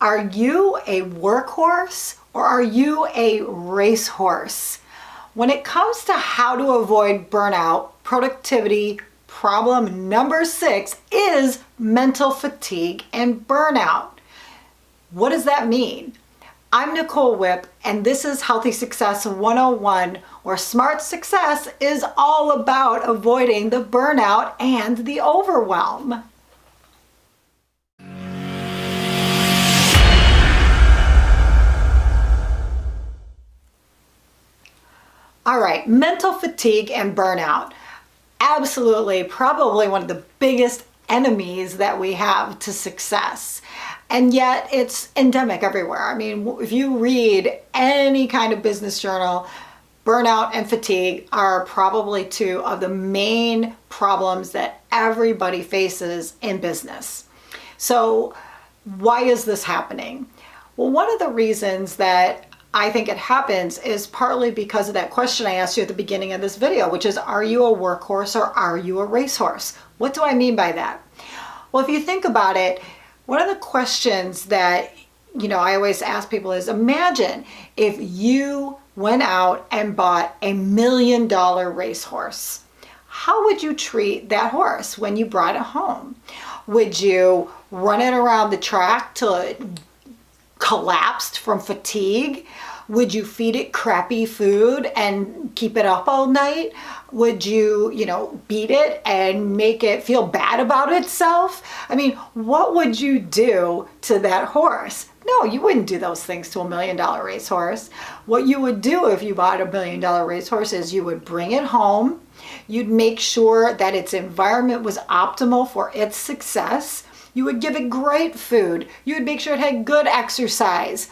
Are you a workhorse or are you a racehorse? When it comes to how to avoid burnout, productivity problem number 6 is mental fatigue and burnout. What does that mean? I'm Nicole Whipp, and this is Healthy Success 101, where smart success is all about avoiding the burnout and the overwhelm. All right, mental fatigue and burnout. Absolutely, probably one of the biggest enemies that we have to success. And yet it's endemic everywhere. I mean, if you read any kind of business journal, burnout and fatigue are probably two of the main problems that everybody faces in business. So why is this happening? Well, one of the reasons that I think it happens is partly because of that question I asked you at the beginning of this video, which is, are you a workhorse or are you a racehorse? What do I mean by that? Well, if you think about it, one of the questions that, I always ask people is, imagine if you went out and bought $1 million racehorse. How would you treat that horse when you brought it home? Would you run it around the track till it collapsed from fatigue? Would you feed it crappy food and keep it up all night? Would you, beat it and make it feel bad about itself? I mean, what would you do to that horse? No, you wouldn't do those things to $1 million racehorse. What you would do if you bought $1 million racehorse is you would bring it home. You'd make sure that its environment was optimal for its success. You would give it great food. You would make sure it had good exercise.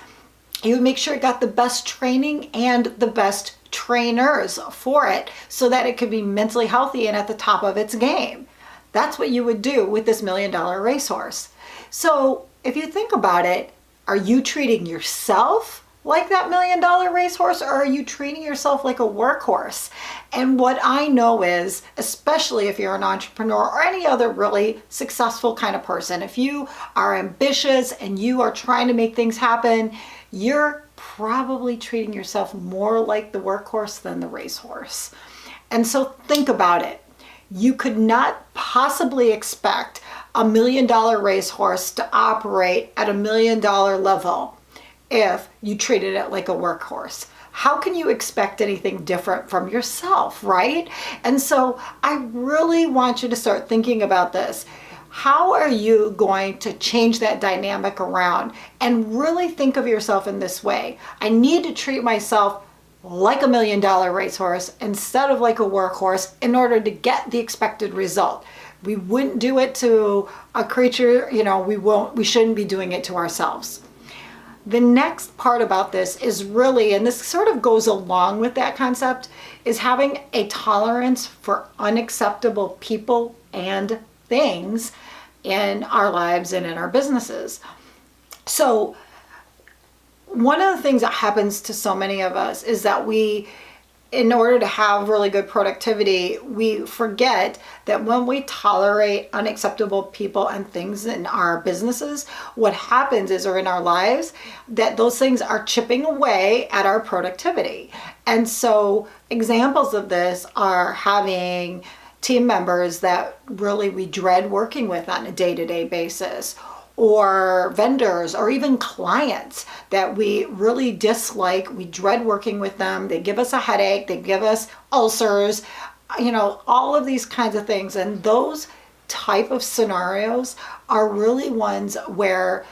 You would make sure it got the best training and the best trainers for it so that it could be mentally healthy and at the top of its game. That's what you would do with this $1 million racehorse. So if you think about it, are you treating yourself like that $1 million racehorse, or are you treating yourself like a workhorse? And what I know is, especially if you're an entrepreneur or any other really successful kind of person, if you are ambitious and you are trying to make things happen, you're probably treating yourself more like the workhorse than the racehorse. And so think about it. You could not possibly expect $1 million racehorse to operate at $1 million level if you treated it like a workhorse. How can you expect anything different from yourself, right? And so I really want you to start thinking about this. How are you going to change that dynamic around and really think of yourself in this way? I need to treat myself like $1 million racehorse instead of like a workhorse in order to get the expected result. We wouldn't do it to a creature, we shouldn't be doing it to ourselves. The next part about this is really, and this sort of goes along with that concept, is having a tolerance for unacceptable people and things in our lives and in our businesses. So one of the things that happens to so many of us is that we, in order to have really good productivity, we forget that when we tolerate unacceptable people and things in our businesses, what happens is, or in our lives, that those things are chipping away at our productivity. And so examples of this are having team members that really we dread working with on a day-to-day basis, or vendors, or even clients that we really dislike. We dread working with them. They give us a headache. They give us ulcers, all of these kinds of things. And those type of scenarios are really ones where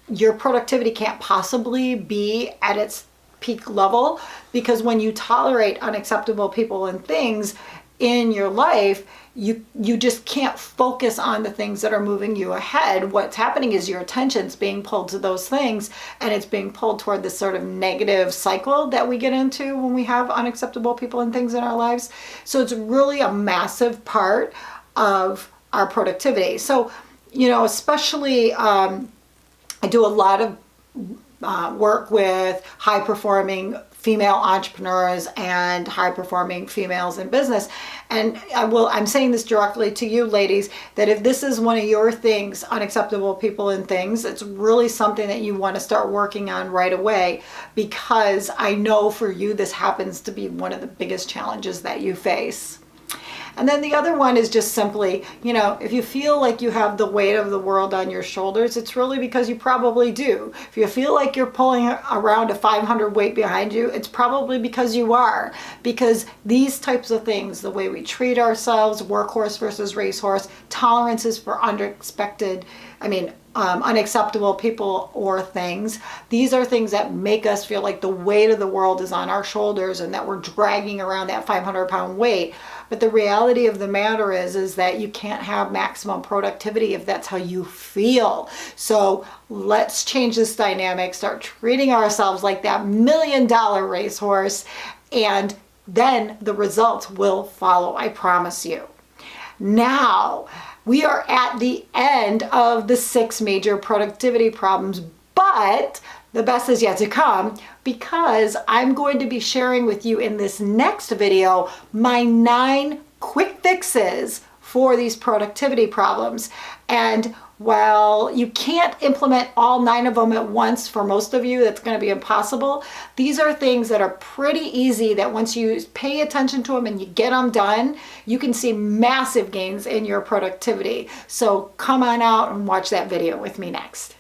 your productivity can't possibly be at its peak level, because when you tolerate unacceptable people and things in your life, you just can't focus on the things that are moving you ahead. What's happening is your attention's being pulled to those things, and it's being pulled toward this sort of negative cycle that we get into when we have unacceptable people and things in our lives. So it's really a massive part of our productivity. So, especially I do a lot of work with high performing female entrepreneurs and high performing females in business. And I'm saying this directly to you ladies, that if this is one of your things, unacceptable people and things, it's really something that you want to start working on right away, because I know for you this happens to be one of the biggest challenges that you face. And then the other one is just simply, if you feel like you have the weight of the world on your shoulders, it's really because you probably do. If you feel like you're pulling around a 500 weight behind you, it's probably because you are. Because these types of things, the way we treat ourselves, workhorse versus racehorse, tolerances for unacceptable people or things. These are things that make us feel like the weight of the world is on our shoulders and that we're dragging around that 500-pound weight. But the reality of the matter is that you can't have maximum productivity if that's how you feel. So let's change this dynamic, start treating ourselves like that $1 million racehorse, and then the results will follow, I promise you. Now, we are at the end of the 6 major productivity problems, but the best is yet to come, because I'm going to be sharing with you in this next video my 9 quick fixes for these productivity problems. And while you can't implement all 9 of them at once, for most of you that's going to be impossible, these are things that are pretty easy, that once you pay attention to them and you get them done, you can see massive gains in your productivity. So come on out and watch that video with me next.